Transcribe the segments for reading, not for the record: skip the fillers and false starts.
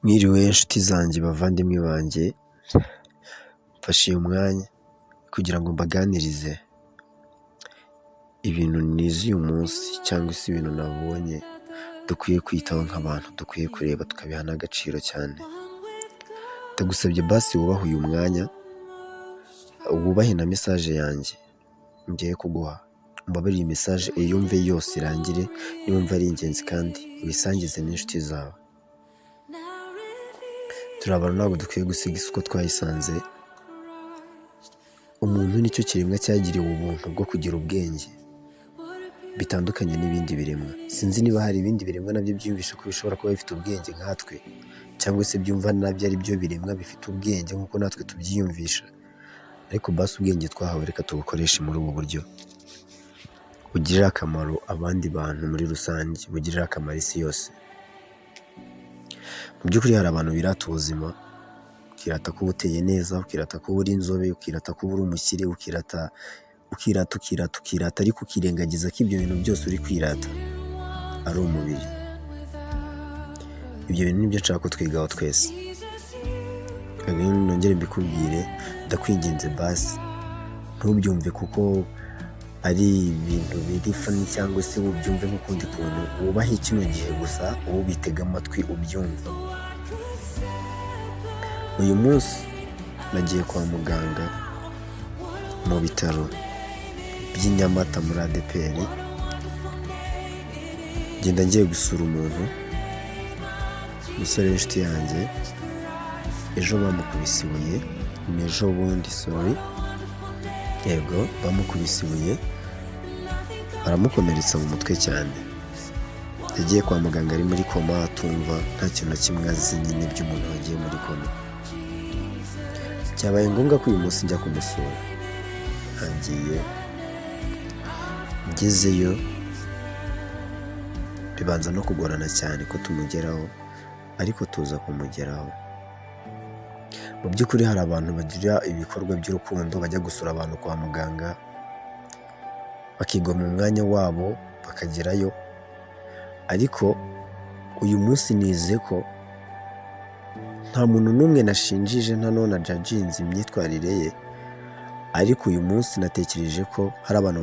Mwiriwe inshuti zanjye bavandimwe banjye, mfashe uyu mwanya kugira ngo mbaganirize ibintu nize uyu munsi cyangwa se ibintu nabonye dukwiye kwitaho nk'abantu, dukwiye kureba tukabiha n'agaciro cyane. Ndagusabye basi wubahe uyu mwanya, wubahe na mesaje yanjye ngiye kuguha, umbabarire iyi mesaje uyumve yose irangire, niwumva ari ingenzi kandi ubisangize n'inshuti zawe. Turi abantu ntabwo dukwiye gusiga isi uko twayisanze. Umuntu nicyo kiremwa cyagiriwe ubuntu bwo kugira ubwenge bitandukanye n'ibindi biremwa. Sinzi niba hari ibindi biremwa nabyo byiyumvisha ko bishobora kuba bifite ubwenge nkatwe, cyangwa se byumva nabyo ari byo biremwa bifite ubwenge nk'uko natwe tubyiyumvisha. Ariko basi ubwenge twahawe reka tubukoreshe muri ubu buryo bugirira akamaro abandi bantu muri rusange, bugirira akamaro isi yose. Mu by'ukuri hari abantu birata ubuzima, ukirata ko uba uteye neza, ukirata ko uba uri inzobe, ukirata ko uba uri umukire, ukirata ariko ukirengagiza ko ibyo bintu byose uri kwirata ari umubiri. Ibyo bintu nibyo nshaka ko twigaho twese. Nongere mbikubwire, ndakwinginze basi ntubyumve kuko ari ibintu biri fani cyangwa se ubyumve nk'ukundi kuntu. Wubahe kino gihe gusa, wowe ubitega amatwi ubyumva. Uyu munsi nagiye kwa muganga mu bitaro by'i Nyamata muri ADPR, ngenda ngiye gusura umuntu, umusore w'inshuti yanjye. Ejo bamukubise ibuye, ejo bundi yego bamukubise ibuye baramukomeretsa mu mutwe cyane. Yagiye kwa muganga ari muri koma, atumva nta kintu na kimwe azi, nyine by'umuntu wagiye muri koma. Byabaye ngombwa ko uyu munsi njya kumusura. Hagiye ngezeyo bibanza no kugorana cyane ko tumugeraho, ariko tuza kumugeraho. Mu by'ukuri hari abantu bagira ibikorwa by'urukundo, bajya gusura abantu kwa muganga bakigwa mu mwanya wabo bakagerayo. Ariko uyu munsi nize ko nta muntu n'umwe nashinjije, nta n'uwo najajinze imyitwarire ye, ariko uyu munsi natekereje ko hari abantu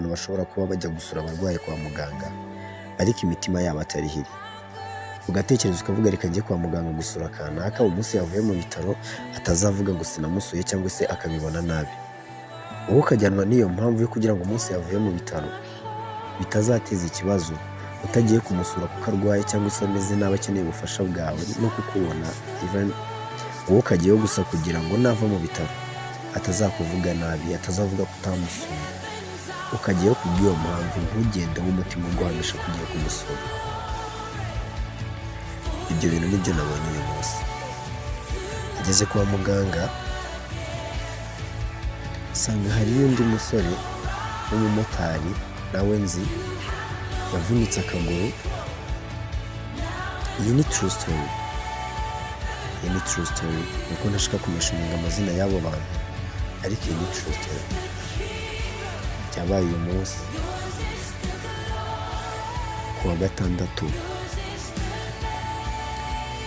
bashobora kuba bajya gusura abarwayi kwa muganga ariko imitima yabo atari iri. Ugatekereza ukavuga reka njye kwa muganga gusura kanaka, umunsi yavuye mu bitaro atazavuga ngo sinamusuye cyangwa se akabibona nabi. Wowe ukajyanwa n'iyo mpamvu yo kugira ngo umunsi yavuye mu bitaro bitazateza ikibazo, utagiye kumusura kuko arwaye cyangwa se ameze nabi akeneye ubufasha bwawe no kukubona. Wowe ukajyayo gusa kugira ngo nava mu bitaro atazakuvuga nabi, atazavuga ko utamusuye. Ukajyayo kubw'iyo mpamvu, ntugende w'umutima uguhamisha ko ugiye kumusura. Ibyo bintu nibyo nabonye uyu munsi. Ageze kwa muganga nsanga hariyo undi musore w'umumotari nawe nzi, yavunitse akaguru. Iyi ni true story, kuko ntashaka kumishinga amazina y'abo bantu, ariko iyi ni true story. Byabaye uyu munsi ku wa gatandatu.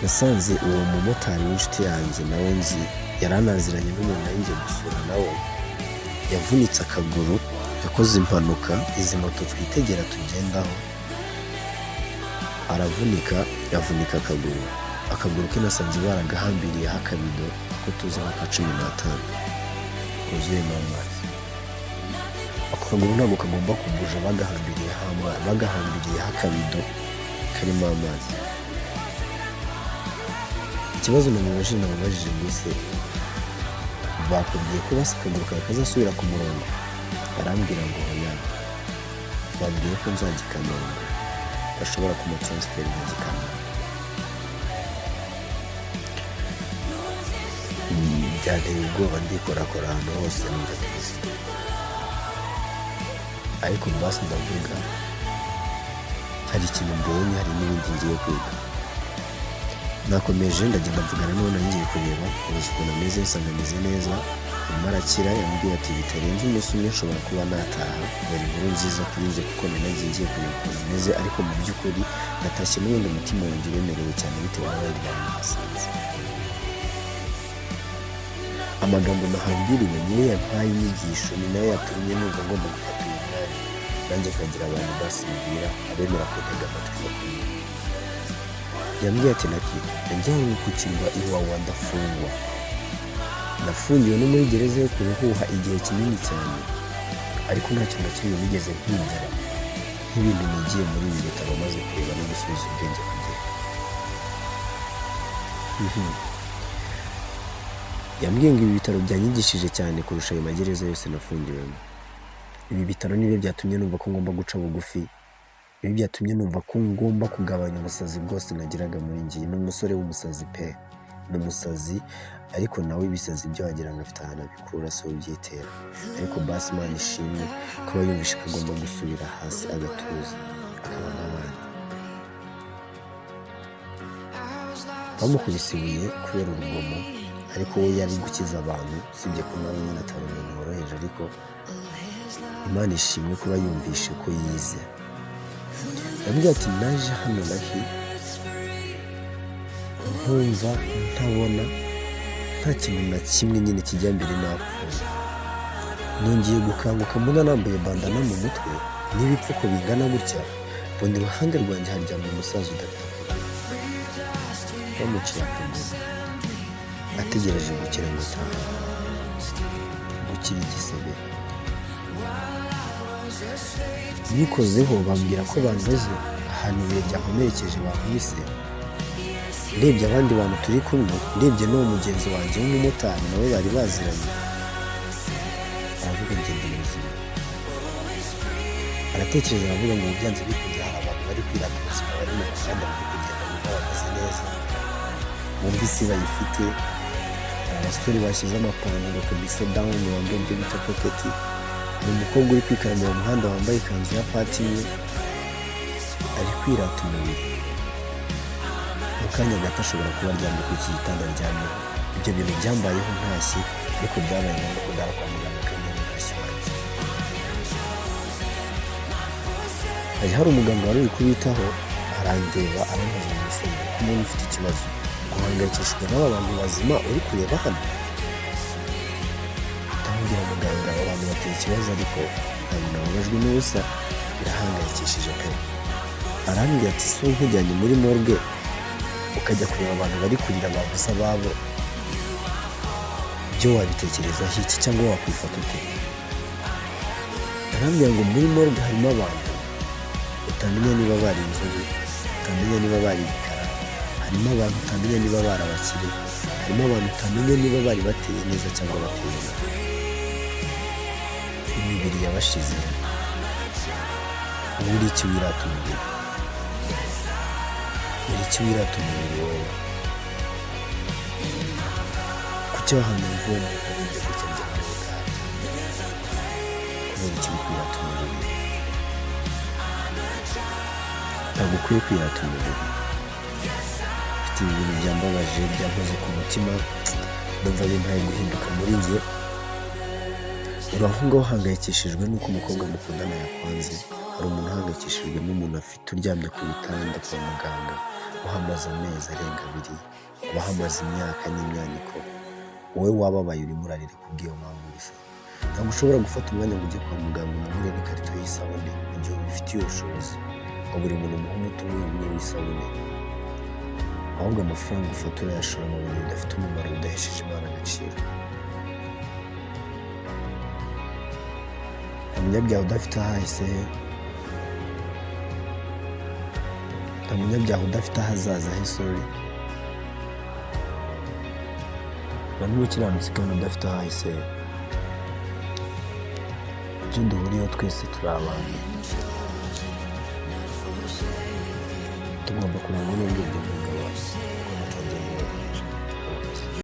Nasanze uwo mumotari w'inshuti yanjye nawe nzi, yari anaziranye n'umuntu nari ngiye gusura nawe, yavunitse akaguru, yakoze impanuka. Izi moto twitegera tugendaho, yavunika akaguru ke nasanze baragahambiriyeho akabido ko tuzi nka 15 kuzuyemo amazi. Ako kaguru ntabwo kagomba kubuja, bagahambiriyeho akabido karimo amazi. Ikibazo namubajije mbese bakubwiye ko basi akaguru kawe kazasubira ku murongo? Arambwira ngo oya, babwiye ko nzajya i Kanombe, bashobora kumutransfera nkajya i Kanombe. Byanteye ubwoba, ndikorakora ahantu hose numva twese. Ariko basi ndavuga hari ikintu mbonye, hari n'ibindi ngiye kwiga. Nakomeje ndagenda mvugana n'uwo nari ngiye kureba ukuntu ameze, nsanga ameze neza. arimo arakira. Yambwiye ati bitarenze umunsi umwe nshobora kuba nataha, dore inkuru nziza kuri njye kuko nari ngiye kureba ukuntu meze, ariko mu by'ukuri natashye n'ubundi umutima wanjye uremerewe cyane bitewe n'abandi bantu basanze. Amagambo nahambiriwe niyo yampaye inyigisho, ni nayo yatumye numva ngomba gufata uyu mwanya nanjye nkagira abantu basibwira abemera kuntega amatwi bakumva. Yambwiye ati Lucky, najyanywe ku kirwa Iwawa ndafungwa. Nafungiwe no muri gereza yo ku Ruhuha igihe kinini cyane, ariko nta kintu na kimwe nigeze nkigira nk'ibintu nigiye muri ibi bitaro maze kureba no gusubiza ubwenge ku gihe. Yambwiye ngo ibi bitaro byanyigishije cyane kurusha ayo magereza yose nafungiwemo. Ibi bitaro nibyo byatumye numva ko ngomba guca bugufi, ibi byatumye numva ko ngomba kugabanya ubusazi bwose nagiraga muri njye. Ni umusore w'umusazi pe, ni umusazi, ariko nawe ibisazi byo wagira ngo afite ahantu abikura si ubyitera. Ariko basi Imana ishimwe kuba yumvishe ko agomba gusubira hasi agatuza akaba nk'abandi. Bamukubise ibuye kubera urugomo, ariko we yari gukiza abantu, usibye ko nawe nyine atari umuntu woroheje, ariko Imana ishimwe kuba yumvishe ko yize. Yambwiye ati naje hano Lucky nkumva ntabona, nta kintu na kimwe nyine kijya mbere napfuye. Nongeye gukanguka mbona nambaye bandana mu mutwe n'ibipfuko bingana gutya, mbona iruhande rwanjye haryamye umusaza udafite akaguru, bamuciye akaguru ategereje gukira ngo atahe, gukira igisebe. Nikozeho bambwira ko bandoze ahantu ibuye ryankomerekeje bankubise. Ndebye abandi bantu turi kumwe, ndebye n'uwo mugenzi wanjye w'umumotari nawe bari baziranye, aravuga ngende muzima. Aratekereza aravuga ngo byanze bikunze hari abantu bari kwirata ubuzima bari mu muhanda bari kugenda bumva bameze neza, bumva isi bayifite. Abasore bashyize amapantaro kabisa down wambaye ibyo bita pocket. Ni umukobwa uri kwikaranya mu muhanda wambaye ikanzu ya patine, ari kwirata umubiri. Mu kanya gato ashobora kuba aryamye ku iki gitanda aryamyeho. Ibyo bintu byambayeho ntashye, ariko byabaye ngombwa ko ndara kwa muganga kandi ntashye wanjye. Hari umuganga wari uri kubitaho, arandeba arambaza ngo ese ko umuntu ufite ikibazo, guhangayikishwa n'aba bantu bazima uri kureba hano? Ndamubwira muganga, abantu bateye ikibazo ariko ntabwo nababajwe n'ubusa, birahangayikishije pe. Arambwira ati so nkujyanye muri morgue ukajya kureba abantu bari kurira babuze ababo, byo wabitekerezaho iki cyangwa wakwifata ute? Arambwira ngo muri morgue harimo abantu utamenya niba bari inzobe, utamenya niba bari ibikara, harimo abantu utamenya niba bari abakire, harimo abantu utamenya niba bari bateye neza cyangwa bateye nabi. Imibiri yabashize, buri iki wirata umubiri, buri iki wirata umubiri wowe. Kuki ahantu uvoma ubundi gutya bya mbere kubera iki wikwirata umubiri? Ntabwo ukwiye kwirata umubiri. Mfite ibintu byambabaje byankoze ku mutima, ndumva bimpaye guhinduka muri njye. Uri aho ngaho uhangayikishijwe n'uko umukobwa mukundana yakwanze, hari umuntu uhangayikishijwe n'umuntu afite uryamye ku bitanda kwa muganga, uhamaze amezi arenga 2, wahamaze imyaka n'imyaniko. Wowe wababaye urimo urarira kubw'iyo mpamvu gusa. Ntabwo ushobora gufata umwanya ngo ujye kwa muganga unagure n'ikarito y'isabune mu gihe ubifitiye ubushobozi, ngo buri muntu umuhe umuti umwe w'isabune. Ahubwo amafaranga ufata urayashora mu bintu bidafite umumaro, bidahesheje Imana agaciro. Umunyabyaha udafite ahahise he? Nta munyabyaha udafite ahazaza he, sorry. Nta n'umukiranutsi kandi udafite ahahise he. Ibyo duhuriyeho twese turi abantu, tugomba kurangwa n'ubwenge bw'Imana.